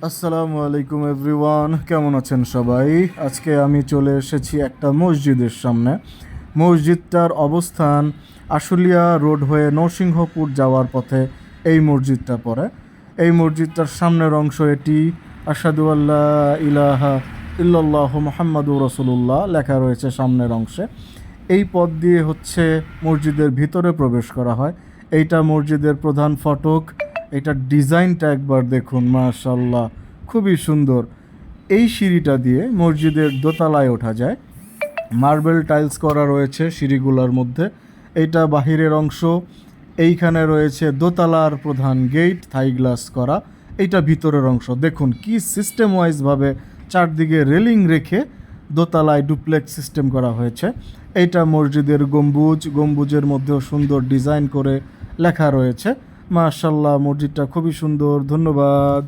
আসসালামু আলাইকুম এভরিওয়ান, কেমন আছেন সবাই? আজকে আমি চলে এসেছি একটা মসজিদের সামনে। মসজিদটার অবস্থান আশুলিয়া রোড হয়ে নরসিংহপুর যাওয়ার পথে এই মসজিদটা পড়ে। এই মসজিদটার সামনের অংশ এটি। আশহাদু আল্লা ইলাহা ইল্লাল্লাহু মুহাম্মাদুর রাসূলুল্লাহ লেখা রয়েছে সামনের অংশে। এই পথ দিয়ে মসজিদের ভিতরে প্রবেশ করা হয়। এইটা মসজিদের প্রধান ফটক। এটার ডিজাইনটা একবার দেখুন, মাশাআল্লাহ, খুবই সুন্দর। এই সিঁড়িটা দিয়ে মসজিদের দোতলায় ওঠা যায়। মার্বেল টাইলস করা রয়েছে সিঁড়িগুলোর মধ্যে। এইটা বাহিরের অংশ। এইখানে রয়েছে দোতলার প্রধান গেট, থাই গ্লাস করা। এইটা ভিতরের অংশ। দেখুন কি সিস্টেম ওয়াইজভাবে চারদিকে রেলিং রেখে দোতলায় ডুপ্লেক্স সিস্টেম করা হয়েছে। এইটা মসজিদের গম্বুজ। গম্বুজের মধ্যেও সুন্দর ডিজাইন করে লেখা রয়েছে। মাশাআল্লাহ, মসজিদটা খুবই সুন্দর। ধন্যবাদ।